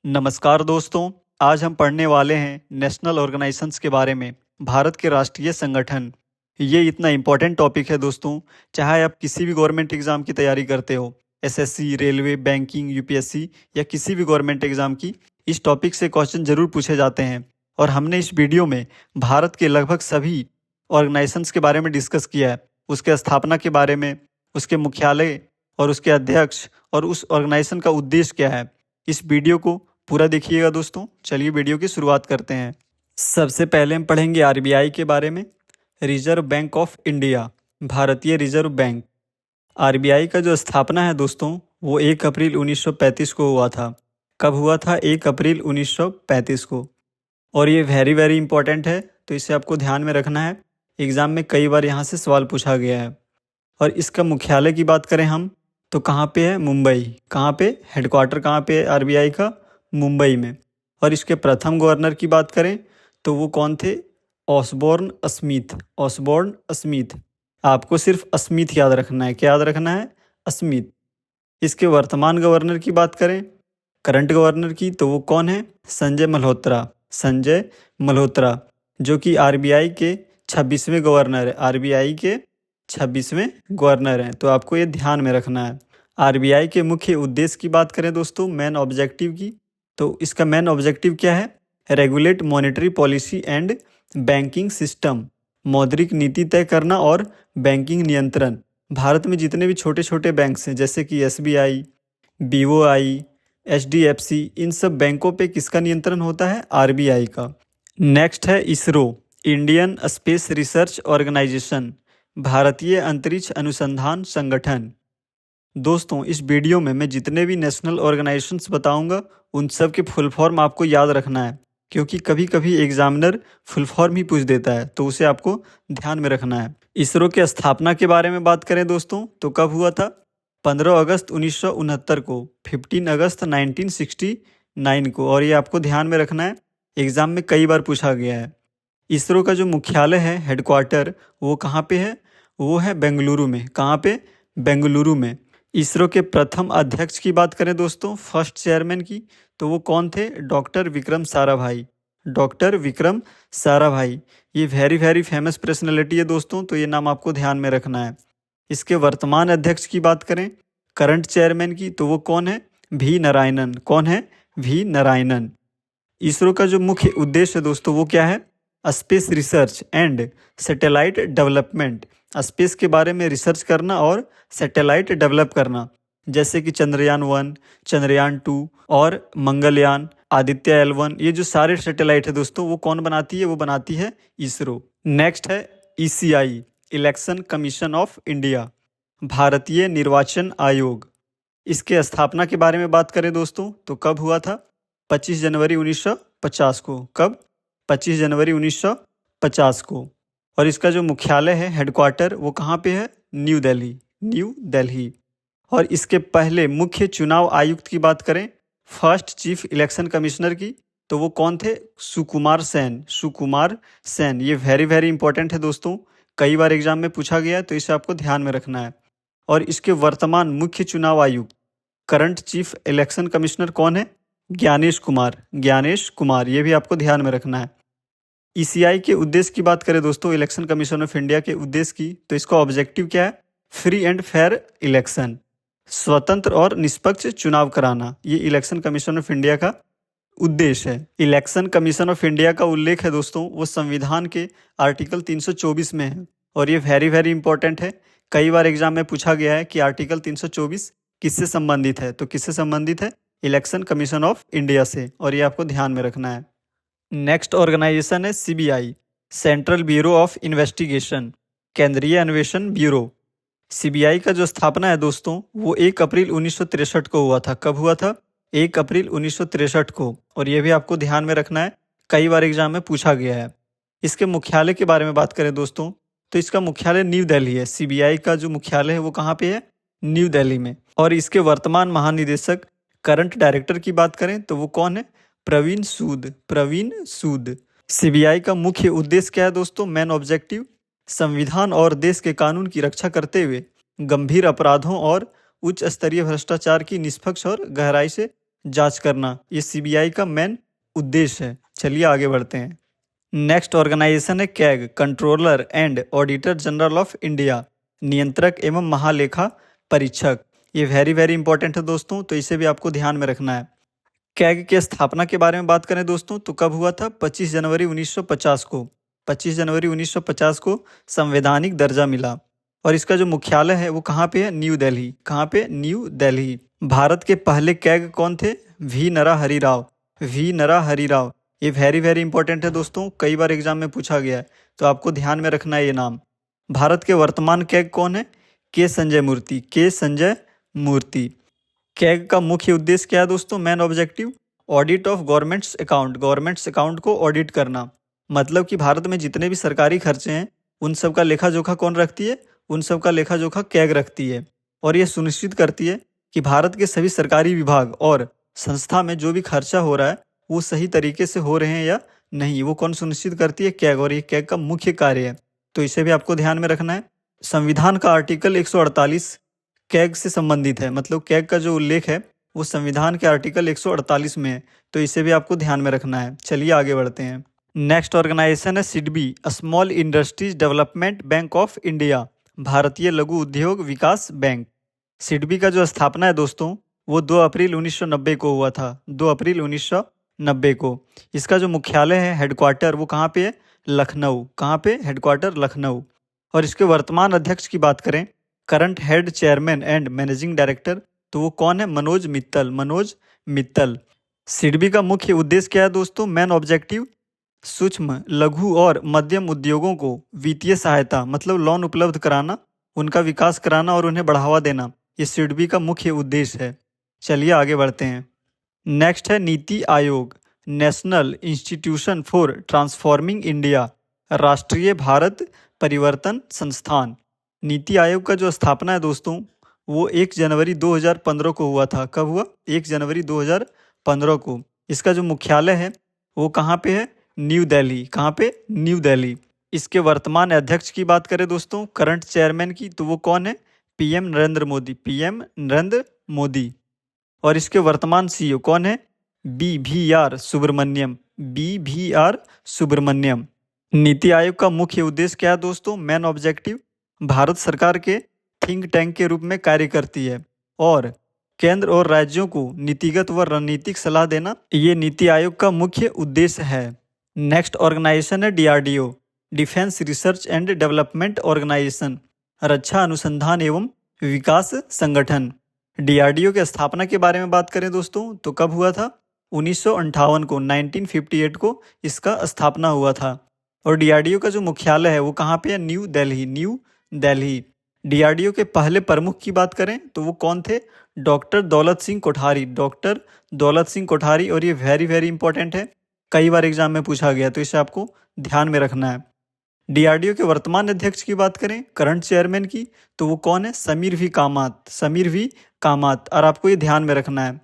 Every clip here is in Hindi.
नमस्कार दोस्तों। आज हम पढ़ने वाले हैं नेशनल ऑर्गेनाइजेशंस के बारे में। भारत के राष्ट्रीय संगठन, ये इतना इम्पोर्टेंट टॉपिक है दोस्तों। चाहे आप किसी भी गवर्नमेंट एग्जाम की तैयारी करते हो, एसएससी, रेलवे, बैंकिंग, यूपीएससी या किसी भी गवर्नमेंट एग्जाम की, इस टॉपिक से क्वेश्चन जरूर पूछे जाते हैं। और हमने इस वीडियो में भारत के लगभग सभी ऑर्गेनाइजेशंस के बारे में डिस्कस किया है, उसके स्थापना के बारे में, उसके मुख्यालय और उसके अध्यक्ष और उस ऑर्गेनाइजेशन का उद्देश्य क्या है। इस वीडियो को पूरा देखिएगा दोस्तों। चलिए वीडियो की शुरुआत करते हैं। सबसे पहले हम पढ़ेंगे आरबीआई के बारे में। रिजर्व बैंक ऑफ इंडिया, भारतीय रिजर्व बैंक। आरबीआई का जो स्थापना है दोस्तों, वो 1 अप्रैल 1935 को हुआ था। कब हुआ था? 1 अप्रैल 1935 को। और ये वेरी वेरी इंपॉर्टेंट है, तो इसे आपको ध्यान में रखना है। एग्जाम में कई बार यहाँ से सवाल पूछा गया है। और इसका मुख्यालय की बात करें हम, तो कहाँ पे है? मुंबई। कहाँ पे? हेडक्वार्टर कहाँ पे है आरबीआई का? मुंबई में। और इसके प्रथम गवर्नर की बात करें तो वो कौन थे? Osborne Smith. Osborne Smith. आपको सिर्फ स्मिथ याद रखना है। क्या याद रखना है? स्मिथ। इसके वर्तमान गवर्नर की बात करें, करंट गवर्नर की, तो वो कौन है? संजय मल्होत्रा। संजय मल्होत्रा, जो कि आरबीआई के 26वें गवर्नर है। आरबीआई के 26वें गवर्नर हैं, तो आपको ये ध्यान में रखना है। आरबीआई के मुख्य उद्देश्य की बात करें दोस्तों, मेन ऑब्जेक्टिव की, तो इसका मेन ऑब्जेक्टिव क्या है? Regulate monetary policy and banking system. मौद्रिक नीति तय करना और बैंकिंग नियंत्रण। भारत में जितने भी छोटे छोटे बैंक्स हैं, जैसे कि एसबीआई, बीओआई, एचडीएफसी, इन सब बैंकों पे किसका नियंत्रण होता है? आरबीआई का। नेक्स्ट है ISRO, Indian Space Research Organisation, भारतीय अंतरिक्ष अनुसंधान संगठन। दोस्तों, इस वीडियो में मैं जितने भी नेशनल ऑर्गेनाइजेशंस बताऊंगा, उन सब के फुल फॉर्म आपको याद रखना है, क्योंकि कभी कभी एग्जामिनर फुल फॉर्म ही पूछ देता है, तो उसे आपको ध्यान में रखना है। इसरो के स्थापना के बारे में बात करें दोस्तों, तो कब हुआ था? 15 अगस्त 1969 को, 15 अगस्त 1969 को। और ये आपको ध्यान में रखना है, एग्जाम में कई बार पूछा गया है। इसरो का जो मुख्यालय है, हेडक्वार्टर, वो कहाँ पे है? वो है बेंगलुरु में। कहाँ पे? बेंगलुरु में। इसरो के प्रथम अध्यक्ष की बात करें दोस्तों, फर्स्ट चेयरमैन की, तो वो कौन थे? डॉक्टर विक्रम साराभाई। डॉक्टर विक्रम साराभाई। ये वेरी वेरी फेमस पर्सनैलिटी है दोस्तों, तो ये नाम आपको ध्यान में रखना है। इसके वर्तमान अध्यक्ष की बात करें, करंट चेयरमैन की, तो वो कौन है? वी नारायणन। कौन है? वी नारायणन। इसरो का जो मुख्य उद्देश्य है दोस्तों, वो क्या है? Space research and satellite development. Space के बारे में रिसर्च करना और सैटेलाइट डेवलप करना, जैसे कि चंद्रयान 1, चंद्रयान 2 और मंगलयान, आदित्य L1। ये जो सारे सैटेलाइट है दोस्तों, वो कौन बनाती है? वो बनाती है इसरो। नेक्स्ट है ECI, election commission of India, भारतीय निर्वाचन आयोग। इसके स्थापना के बारे में बात करें दोस्तों, तो कब हुआ था? 25 जनवरी 1950 को। कब? 25 जनवरी 1950 को। और इसका जो मुख्यालय है, हेडक्वार्टर, वो कहाँ पे है? न्यू दिल्ली। न्यू दिल्ली। और इसके पहले मुख्य चुनाव आयुक्त की बात करें, फर्स्ट चीफ इलेक्शन कमिश्नर की, तो वो कौन थे? सुकुमार सेन। सुकुमार सेन। ये वेरी वेरी इंपॉर्टेंट है दोस्तों, कई बार एग्जाम में पूछा गया है, तो इसे आपको ध्यान में रखना है। और इसके वर्तमान मुख्य चुनाव आयुक्त, करंट चीफ इलेक्शन कमिश्नर कौन है? ज्ञानेश कुमार। ज्ञानेश कुमार। ये भी आपको ध्यान में रखना है। ईसीआई के उद्देश्य की बात करें दोस्तों, इलेक्शन कमीशन ऑफ इंडिया के उद्देश्य की, तो इसका ऑब्जेक्टिव क्या है? फ्री एंड फेयर इलेक्शन, स्वतंत्र और निष्पक्ष चुनाव कराना। ये इलेक्शन कमीशन ऑफ इंडिया का उद्देश्य है। इलेक्शन कमीशन ऑफ इंडिया का उल्लेख है दोस्तों, वो संविधान के आर्टिकल 324 में है। और ये वेरी वेरी इंपॉर्टेंट है, कई बार एग्जाम में पूछा गया है कि आर्टिकल 324 किससे संबंधित है, तो किससे संबंधित है? इलेक्शन कमीशन ऑफ इंडिया से। और ये आपको ध्यान में रखना है। नेक्स्ट ऑर्गेनाइजेशन है CBI, central bureau of investigation, केंद्रीय अन्वेषण ब्यूरो। सीबीआई का जो स्थापना है दोस्तों, वो 1 अप्रैल 1963 को हुआ था। कब हुआ था? 1 अप्रैल 1963 को। और ये भी आपको ध्यान में रखना है, कई बार एग्जाम में पूछा गया है। इसके मुख्यालय के बारे में बात करें दोस्तों, तो इसका मुख्यालय न्यू दिल्ली है। सीबीआई का जो मुख्यालय है वो कहाँ पे है? न्यू दिल्ली में। और इसके वर्तमान महानिदेशक, करंट डायरेक्टर की बात करें, तो वो कौन है? प्रवीण सूद। प्रवीण सूद। सीबीआई का मुख्य उद्देश्य क्या है दोस्तों? मेन ऑब्जेक्टिव, संविधान और देश के कानून की रक्षा करते हुए गंभीर अपराधों और उच्च स्तरीय भ्रष्टाचार की निष्पक्ष और गहराई से जांच करना, ये सीबीआई का मेन उद्देश्य है। चलिए आगे बढ़ते हैं। नेक्स्ट ऑर्गेनाइजेशन है CAG, controller and auditor general of India, नियंत्रक एवं महालेखा परीक्षक। ये वेरी वेरी इंपॉर्टेंट है दोस्तों, तो इसे भी आपको ध्यान में रखना है। कैग की स्थापना के बारे में बात करें दोस्तों तो कब हुआ था? 25 जनवरी 1950 को। 25 जनवरी 1950 को संवैधानिक दर्जा मिला। और इसका जो मुख्यालय है वो कहाँ पे है? न्यू दिल्ली। कहाँ पे? न्यू दिल्ली। भारत के पहले कैग कौन थे? वी नरहरि राव। वी नरहरि राव। ये वेरी वेरी इंपॉर्टेंट है दोस्तों, कई बार एग्जाम में पूछा गया है, तो आपको ध्यान में रखना है ये नाम। भारत के वर्तमान कैग कौन है? के संजय मूर्ति। के संजय मूर्ति। कैग का मुख्य उद्देश्य क्या है दोस्तों? Main objective audit of governments account. Governments account को ऑडिट करना, मतलब कि भारत में जितने भी सरकारी खर्चे हैं उन सब का लेखा जोखा कौन रखती है? उन सब का लेखा जोखा कैग रखती है। और यह सुनिश्चित करती है कि भारत के सभी सरकारी विभाग और संस्था में जो भी खर्चा हो रहा है वो सही तरीके से हो रहे हैं या नहीं, वो कौन सुनिश्चित करती है? कैग। और ये कैग का मुख्य कार्य है, तो इसे भी आपको ध्यान में रखना है। संविधान का आर्टिकल 148 कैग से संबंधित है, मतलब कैग का जो उल्लेख है वो संविधान के आर्टिकल 148 में है, तो इसे भी आपको ध्यान में रखना है। चलिए आगे बढ़ते हैं। नेक्स्ट ऑर्गेनाइजेशन है SIDBI, small industries development bank of India, भारतीय लघु उद्योग विकास बैंक। सिडबी का जो स्थापना है दोस्तों वो 2 अप्रैल 1990 को हुआ था। 2 अप्रैल 1990 को। इसका जो मुख्यालय है, हेडक्वार्टर, वो कहाँ पे है? लखनऊ। कहाँ पे? हेडक्वार्टर लखनऊ। और इसके वर्तमान अध्यक्ष की बात करें, current head chairman and managing director, तो वो कौन है? मनोज मित्तल। मनोज मित्तल। सिडबी का मुख्य उद्देश्य क्या है दोस्तों? मेन ऑब्जेक्टिव सूक्ष्म, लघु और मध्यम उद्योगों को वित्तीय सहायता, मतलब लोन उपलब्ध कराना, उनका विकास कराना और उन्हें बढ़ावा देना, ये सिडबी का मुख्य उद्देश्य है। चलिए आगे बढ़ते हैं। नेक्स्ट है NITI Aayog, national institution for transforming India, राष्ट्रीय भारत परिवर्तन संस्थान। नीति आयोग का जो स्थापना है दोस्तों वो 1 जनवरी 2015 को हुआ था। कब हुआ? 1 जनवरी 2015 को। इसका जो मुख्यालय है वो कहाँ पे है? न्यू दिल्ली। कहाँ पे? न्यू दिल्ली। इसके वर्तमान अध्यक्ष की बात करें दोस्तों, करंट चेयरमैन की, तो वो कौन है? पीएम नरेंद्र मोदी। पीएम नरेंद्र मोदी। और इसके वर्तमान सीईओ कौन है? BVR सुब्रमण्यम। BVR सुब्रमण्यम। नीति आयोग का मुख्य उद्देश्य क्या है दोस्तों? मेन ऑब्जेक्टिव भारत सरकार के थिंक टैंक के रूप में कार्य करती है और केंद्र और राज्यों को नीतिगत व रणनीतिक सलाह देना, ये नीति आयोग का मुख्य उद्देश्य है। नेक्स्ट ऑर्गेनाइजेशन है DRDO, defence research and development organisation, रक्षा अनुसंधान एवं विकास संगठन। DRDO की स्थापना के बारे में बात करें दोस्तों तो कब हुआ था? 1958 को, 1958 को इसका स्थापना हुआ था। और DRDO का जो मुख्यालय है वो कहाँ पे है? New Delhi. New Delhi. DRDO के पहले प्रमुख की बात करें तो वो कौन थे? डॉक्टर दौलत सिंह कोठारी। डॉक्टर दौलत सिंह कोठारी। और ये वेरी वेरी इंपॉर्टेंट है, कई बार एग्जाम में पूछा गया, तो इसे आपको ध्यान में रखना है। DRDO के वर्तमान अध्यक्ष की बात करें, करंट चेयरमैन की, तो वो कौन है? समीर वी कामत। समीर वी कामत। और आपको ये ध्यान में रखना है।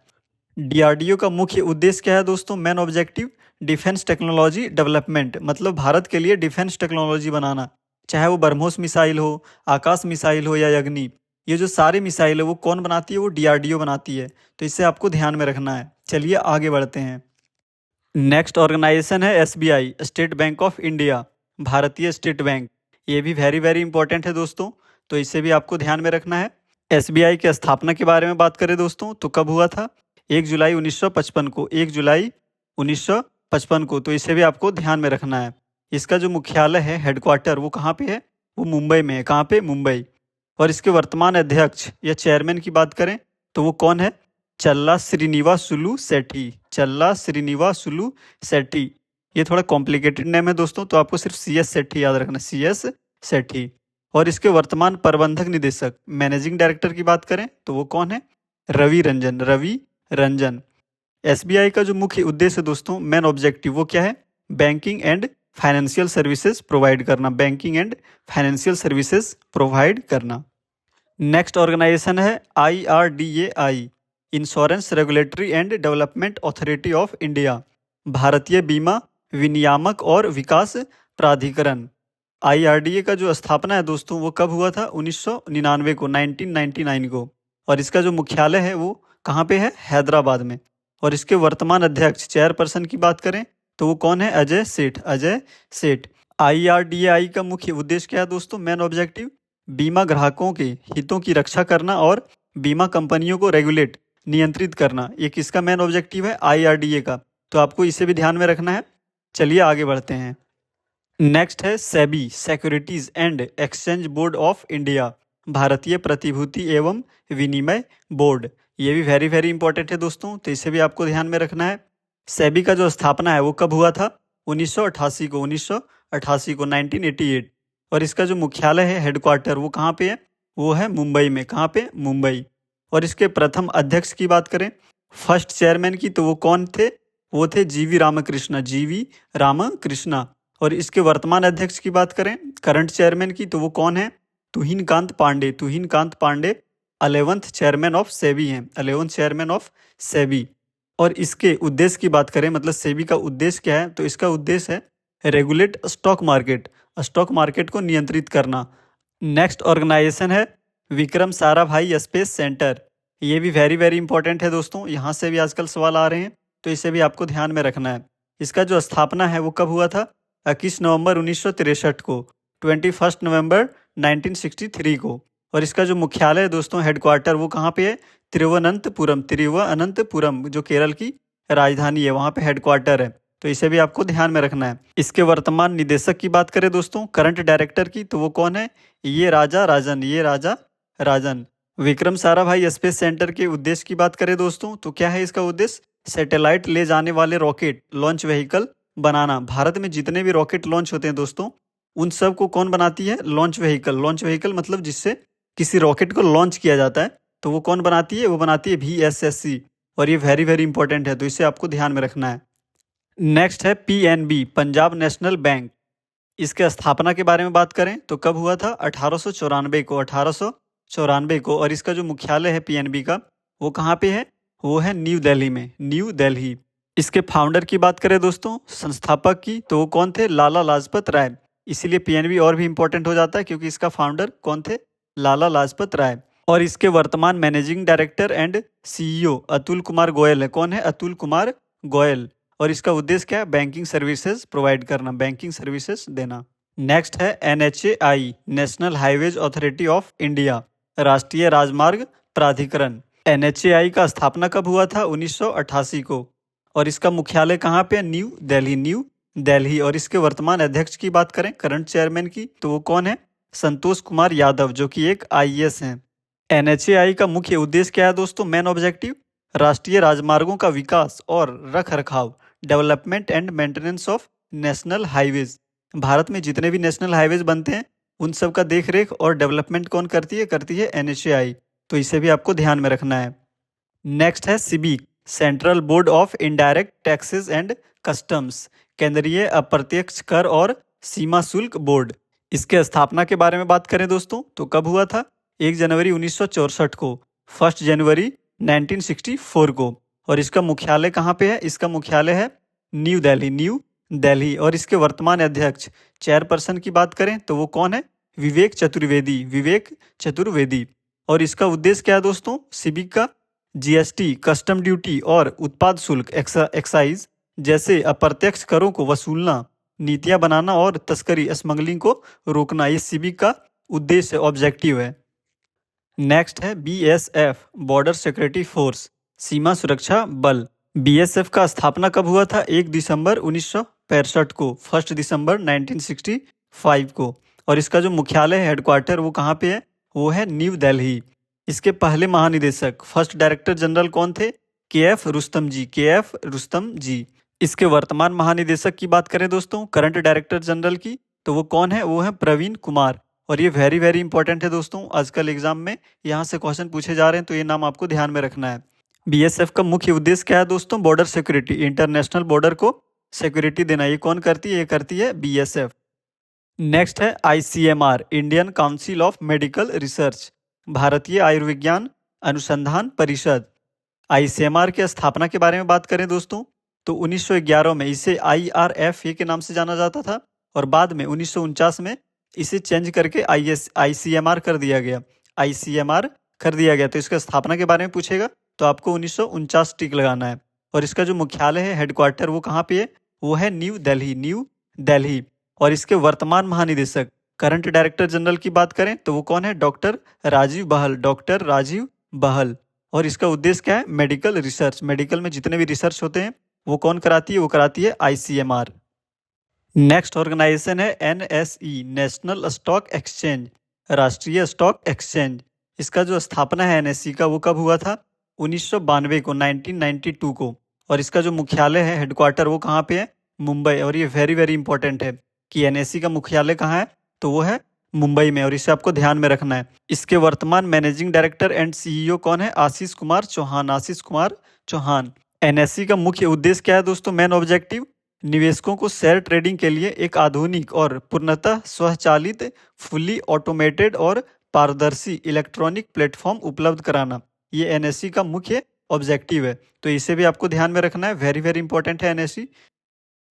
DRDO का मुख्य उद्देश्य क्या है दोस्तों? Main objective defence technology development, मतलब भारत के लिए डिफेंस टेक्नोलॉजी बनाना, चाहे वो ब्रह्मोस मिसाइल हो, आकाश मिसाइल हो या अग्नि, ये जो सारे मिसाइल है वो कौन बनाती है? वो DRDO बनाती है, तो इसे आपको ध्यान में रखना है। चलिए आगे बढ़ते हैं। नेक्स्ट ऑर्गेनाइजेशन है SBI, state bank of India, भारतीय स्टेट बैंक। ये भी वेरी वेरी इंपॉर्टेंट है दोस्तों, तो इसे भी आपको ध्यान में रखना है। SBI की स्थापना के बारे में बात करें दोस्तों तो कब हुआ था? 1 जुलाई 1955 को। 1 जुलाई 1955 को, तो इसे भी आपको ध्यान में रखना है। इसका जो मुख्यालय है, हेडक्वार्टर, वो कहाँ पे है? वो मुंबई में है। कहाँ पे? मुंबई। और इसके वर्तमान अध्यक्ष या चेयरमैन की बात करें तो वो कौन है? चल्ला श्रीनिवासुलु सेठी। चल्ला श्रीनिवासुलु सेठी। ये थोड़ा कॉम्प्लिकेटेड नेम है दोस्तों, तो आपको सिर्फ CS सेठी याद रखना, CS सेठी। और इसके वर्तमान प्रबंधक निदेशक, मैनेजिंग डायरेक्टर की बात करें तो वो कौन है? रवि रंजन। रवि रंजन। SBI का जो मुख्य उद्देश्य दोस्तों, मेन ऑब्जेक्टिव, वो क्या है? Banking and financial services provide करना। Banking and financial services provide करना। नेक्स्ट ऑर्गेनाइजेशन है IRDAI, insurance regulatory and development authority of India, भारतीय बीमा विनियामक और विकास प्राधिकरण। IRDA का जो स्थापना है दोस्तों वो कब हुआ था? 1999 को, 1999 को। और इसका जो मुख्यालय है वो कहाँ पे है? हैदराबाद में। और इसके वर्तमान अध्यक्ष चेयरपर्सन की बात करें तो वो कौन है? अजय सेठ। अजय सेठ। IRDAI का मुख्य उद्देश्य क्या है दोस्तों? मेन ऑब्जेक्टिव बीमा ग्राहकों के हितों की रक्षा करना और बीमा कंपनियों को रेगुलेट नियंत्रित करना। ये किसका मेन ऑब्जेक्टिव है? IRDA का। तो आपको इसे भी ध्यान में रखना है। चलिए आगे बढ़ते हैं। नेक्स्ट है SEBI, securities and exchange board of India, भारतीय प्रतिभूति एवं विनिमय बोर्ड। ये भी वेरी वेरी इंपॉर्टेंट है दोस्तों, तो इसे भी आपको ध्यान में रखना है। सेबी का जो स्थापना है वो कब हुआ था? 1988 को। 1988 को, 1988। और इसका जो मुख्यालय है, हेडक्वार्टर, वो कहाँ पे है? वो है मुंबई में। कहाँ पे? मुंबई। और इसके प्रथम अध्यक्ष की बात करें, फर्स्ट चेयरमैन की, तो वो कौन थे? वो थे GV रामकृष्णा। GV रामकृष्णा। और इसके वर्तमान अध्यक्ष की बात करें, करंट चेयरमैन की, तो वो कौन है? Tuhinkanta Pandey. Tuhinkanta Pandey 11th chairman of SEBI हैं। 11th chairman of SEBI. और इसके उद्देश्य की बात करें, मतलब सेबी का उद्देश्य क्या है, तो इसका उद्देश्य है regulate stock market, stock market को नियंत्रित करना। नेक्स्ट ऑर्गेनाइजेशन है विक्रम साराभाई स्पेस सेंटर। ये भी वेरी वेरी इंपॉर्टेंट है दोस्तों, यहाँ से भी आजकल सवाल आ रहे हैं, तो इसे भी आपको ध्यान में रखना है। इसका जो स्थापना है वो कब हुआ था? 21 नवंबर 1963 को। 21 नवंबर 1963 को। और इसका जो मुख्यालय है दोस्तों, हेडक्वार्टर, वो कहाँ पे है? तिरुवनंतपुरम। तिरुवनंतपुरम जो केरल की राजधानी है, वहाँ पे हेडक्वार्टर है, तो इसे भी आपको ध्यान में रखना है। इसके वर्तमान निदेशक की बात करें दोस्तों, करंट डायरेक्टर की, तो वो कौन है? ये राजा राजन। ये राजा राजन। विक्रम साराभाई स्पेस सेंटर के उद्देश्य की बात करें दोस्तों, तो क्या है इसका उद्देश्य? सैटेलाइट ले जाने वाले रॉकेट लॉन्च व्हीकल बनाना। भारत में जितने भी रॉकेट लॉन्च होते हैं दोस्तों, उन सब को कौन बनाती है? Launch vehicle. लॉन्च व्हीकल मतलब जिससे किसी रॉकेट को लॉन्च किया जाता है, तो वो कौन बनाती है? वो बनाती है VSSC। और ये वेरी वेरी इंपॉर्टेंट है, तो इसे आपको ध्यान में रखना है। नेक्स्ट है PNB, पंजाब नेशनल बैंक। इसके स्थापना के बारे में बात करें तो कब हुआ था? 1894 को। 1894 को। और इसका जो मुख्यालय है PNB का, वो कहाँ पे है? वो है न्यू दिल्ली में। न्यू दिल्ली। इसके फाउंडर की बात करें दोस्तों, संस्थापक की, तो वो कौन थे? लाला लाजपत राय। इसीलिए PNB और भी इंपॉर्टेंट हो जाता है, क्योंकि इसका फाउंडर कौन थे? लाला लाजपत राय। और इसके वर्तमान managing director and CEO Atul Kumar Goyal है। कौन है? अतुल कुमार गोयल। और इसका उद्देश्य क्या है? बैंकिंग सर्विसेज प्रोवाइड करना, बैंकिंग सर्विसेज देना। नेक्स्ट है NHAI, national highways authority of India, राष्ट्रीय राजमार्ग प्राधिकरण। NHAI का स्थापना कब हुआ था? 1988 को। और इसका मुख्यालय कहाँ पे है? न्यू दिल्ली। न्यू दिल्ली। और इसके वर्तमान अध्यक्ष की बात करें, करंट चेयरमैन की, तो वो कौन है? संतोष कुमार यादव, जो कि एक IAS हैं। NHAI का मुख्य उद्देश्य क्या है दोस्तों? मेन ऑब्जेक्टिव राष्ट्रीय राजमार्गों का विकास और रख रखाव, development and maintenance of national highways. Bharat में जितने भी नेशनल हाईवेज बनते हैं, उन सब का देख रेख और डेवलपमेंट कौन करती है? करती है NHAI। तो इसे भी आपको ध्यान में रखना है। नेक्स्ट है CBIC, central board of indirect taxes and customs, केंद्रीय अप्रत्यक्ष कर और सीमा शुल्क बोर्ड। इसके स्थापना के बारे में बात करें दोस्तों, तो कब हुआ था? 1 जनवरी 1964 को। 1 जनवरी 1964 को। और इसका मुख्यालय कहाँ पे है? इसका मुख्यालय है न्यू दिल्ली। न्यू दिल्ली। और इसके वर्तमान अध्यक्ष, चेयरपर्सन की बात करें तो वो कौन है? विवेक चतुर्वेदी। विवेक चतुर्वेदी। और इसका उद्देश्य क्या है दोस्तों? सिबिक का GST, कस्टम ड्यूटी और उत्पाद शुल्क, एक्साइज जैसे अप्रत्यक्ष करों को वसूलना, नीतियां बनाना और तस्करी, स्मगलिंग को रोकना, ये सिबिक का उद्देश्य, ऑब्जेक्टिव है। नेक्स्ट है BSF, बॉर्डर सिक्योरिटी फोर्स, सीमा सुरक्षा बल। BSF का स्थापना कब हुआ था? 1 दिसंबर 1965 को। 1 दिसंबर 1965 को। और इसका जो मुख्यालय है, हेडक्वार्टर, वो कहाँ पे है? वो है न्यू दिल्ली। इसके पहले महानिदेशक, फर्स्ट डायरेक्टर जनरल कौन थे? KF रुस्तम जी। KF रुस्तम जी। इसके वर्तमान महानिदेशक की बात करें दोस्तों, करंट डायरेक्टर जनरल की, तो वो कौन है? वो है प्रवीण कुमार। और ये वेरी वेरी इंपॉर्टेंट है दोस्तों, आजकल एग्जाम में यहाँ से क्वेश्चन पूछे जा रहे हैं, तो ये नाम आपको ध्यान में रखना है। BSF का मुख्य उद्देश्य क्या है दोस्तों? बॉर्डर सिक्योरिटी, इंटरनेशनल बॉर्डर को सिक्योरिटी देना। ये कौन करती है? ये करती है BSF। नेक्स्ट है ICMR, Indian council of medical research, Bharatiya Ayurvigyan अनुसंधान परिषद। ICMR की स्थापना के बारे में बात करें दोस्तों, तो 1911 में इसे IRFA के नाम से जाना जाता था, और बाद में 1949 में इसे चेंज करके ICMR कर दिया गया। ICMR कर दिया गया। तो इसका स्थापना के बारे में पूछेगा तो आपको 1949 टिक लगाना है। और इसका जो मुख्यालय है, हेडक्वार्टर, वो कहाँ पे है? वो है न्यू दिल्ली, न्यू दिल्ली। और इसके वर्तमान महानिदेशक, करंट डायरेक्टर जनरल की बात करें तो वो कौन है? डॉक्टर राजीव बहल, डॉक्टर राजीव बहल। और इसका उद्देश्य क्या है? Medical research. मेडिकल में जितने भी रिसर्च होते हैं वो कौन कराती है? वो कराती है ICMR। नेक्स्ट ऑर्गेनाइजेशन है NSE, नेशनल स्टॉक एक्सचेंज, राष्ट्रीय स्टॉक एक्सचेंज। इसका जो स्थापना है NSE का, वो कब हुआ था? 1992 को, 1992 को। और इसका जो मुख्यालय है, हेडक्वार्टर, वो कहाँ पे है? मुंबई। और ये वेरी वेरी इंपॉर्टेंट है कि NSE का मुख्यालय कहाँ है, तो वो है मुंबई में, और इसे आपको ध्यान में रखना है। इसके वर्तमान मैनेजिंग डायरेक्टर एंड CEO कौन है? आशीष कुमार चौहान, आशीष कुमार चौहान। NSE का मुख्य उद्देश्य क्या है दोस्तों? मेन ऑब्जेक्टिव, निवेशकों को शेयर ट्रेडिंग के लिए एक आधुनिक और पूर्णतः स्वचालित, फुल्ली ऑटोमेटेड और पारदर्शी इलेक्ट्रॉनिक प्लेटफॉर्म उपलब्ध कराना, ये NSE का मुख्य ऑब्जेक्टिव है। तो इसे भी आपको ध्यान में रखना है, वेरी वेरी इंपॉर्टेंट है NSE।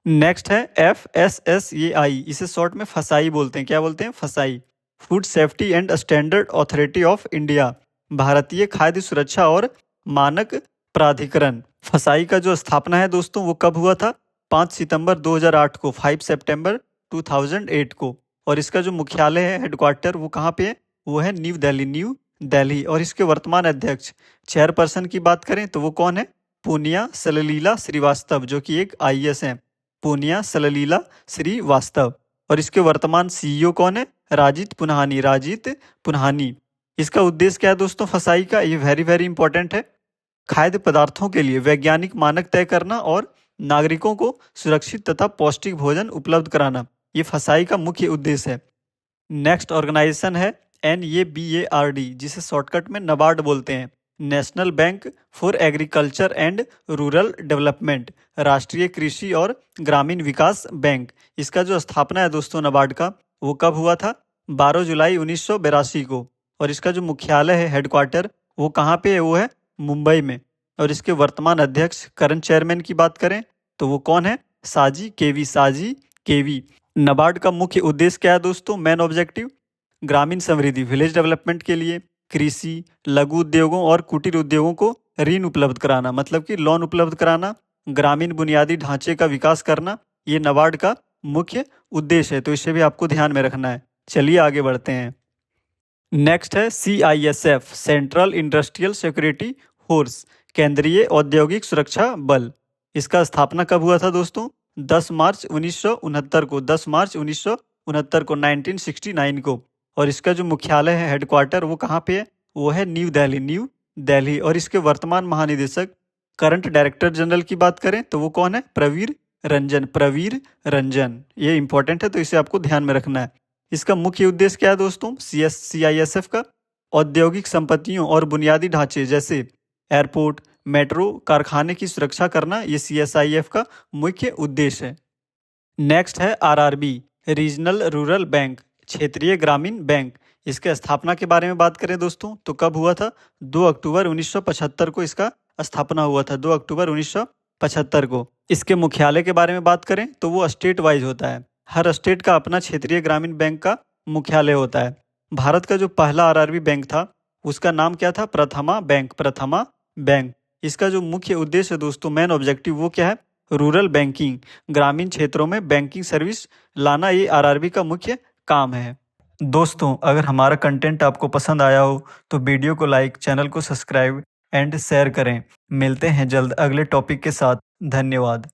नेक्स्ट है FSSAI, इसे शॉर्ट में फसाई बोलते हैं। क्या बोलते हैं? फसाई, food safety and standard authority of India, भारतीय खाद्य सुरक्षा और मानक प्राधिकरण। फसाई का जो स्थापना है दोस्तों, वो कब हुआ था? 5 सितंबर 2008 को, 5 सितंबर 2008 को। और इसका जो मुख्यालय है, हेडक्वार्टर, वो कहाँ पे है? वो है न्यू दिल्ली, न्यू दिल्ली। और इसके वर्तमान अध्यक्ष, चेयरपर्सन की बात करें तो वो कौन है? पूनिया सलिला श्रीवास्तव, जो कि एक IAS है, पूनिया सलिला श्रीवास्तव। और इसके वर्तमान CEO कौन है? राजित पुन्हानी, राजित पुन्हानी। इसका उद्देश्य क्या है दोस्तों फसाई का? ये वेरी वेरी इंपॉर्टेंट है, खाद्य पदार्थों के लिए वैज्ञानिक मानक तय करना और नागरिकों को सुरक्षित तथा पौष्टिक भोजन उपलब्ध कराना, ये फसाई का मुख्य उद्देश्य है। नेक्स्ट ऑर्गेनाइजेशन है NABARD, जिसे शॉर्टकट में NABARD बोलते हैं, national bank for agriculture and rural development, राष्ट्रीय कृषि और ग्रामीण विकास बैंक। इसका जो स्थापना है दोस्तों NABARD का, वो कब हुआ था? 12 जुलाई 1982 को। और इसका जो मुख्यालय है, हेडक्वार्टर, वो कहाँ पे है? वो है मुंबई में। और इसके वर्तमान अध्यक्ष, करंट चेयरमैन की बात करें तो वो कौन है? साजी केवी, साजी केवी। NABARD का मुख्य उद्देश्य क्या है दोस्तों? मेन ऑब्जेक्टिव, ग्रामीण समृद्धि, विलेज डेवलपमेंट के लिए कृषि, लघु उद्योगों और कुटीर उद्योगों को ऋण उपलब्ध कराना, मतलब कि लोन उपलब्ध कराना, ग्रामीण बुनियादी ढांचे का विकास करना, ये NABARD का मुख्य उद्देश्य है। तो इसे भी आपको ध्यान में रखना है। चलिए आगे बढ़ते हैं। नेक्स्ट है CISF, central industrial security force, केंद्रीय औद्योगिक सुरक्षा बल। इसका स्थापना कब हुआ था दोस्तों? 10 मार्च 1969 को, 10 मार्च 1969 को, 1969 को। और इसका जो मुख्यालय है, हेडक्वार्टर, वो कहाँ पे है? वो है न्यू दिल्ली, न्यू दिल्ली। और इसके वर्तमान महानिदेशक, करंट डायरेक्टर जनरल की बात करें तो वो कौन है? प्रवीर रंजन, प्रवीर रंजन। ये इंपॉर्टेंट है, तो इसे आपको ध्यान में रखना है। इसका मुख्य उद्देश्य क्या है दोस्तों? CISF का औद्योगिक संपत्तियों और बुनियादी ढांचे जैसे एयरपोर्ट, मेट्रो, कारखाने की सुरक्षा करना, ये CSIF का मुख्य उद्देश्य है। नेक्स्ट है RRB, रीजनल रूरल बैंक, क्षेत्रीय ग्रामीण बैंक। इसके स्थापना के बारे में बात करें दोस्तों तो कब हुआ था? 2 अक्टूबर 1975 को इसका स्थापना हुआ था, 2 अक्टूबर 1975 को। इसके मुख्यालय के बारे में बात करें तो वो स्टेट वाइज होता है, हर स्टेट का अपना क्षेत्रीय ग्रामीण बैंक का मुख्यालय होता है। भारत का जो पहला RRB बैंक था उसका नाम क्या था? प्रथमा बैंक, प्रथमा बैंक। इसका जो मुख्य उद्देश्य है दोस्तों, मेन ऑब्जेक्टिव, वो क्या है? रूरल बैंकिंग, ग्रामीण क्षेत्रों में बैंकिंग सर्विस लाना, ये RRB का मुख्य काम है। दोस्तों अगर हमारा कंटेंट आपको पसंद आया हो तो वीडियो को लाइक, चैनल को सब्सक्राइब एंड शेयर करें। मिलते हैं जल्द अगले टॉपिक के साथ। धन्यवाद।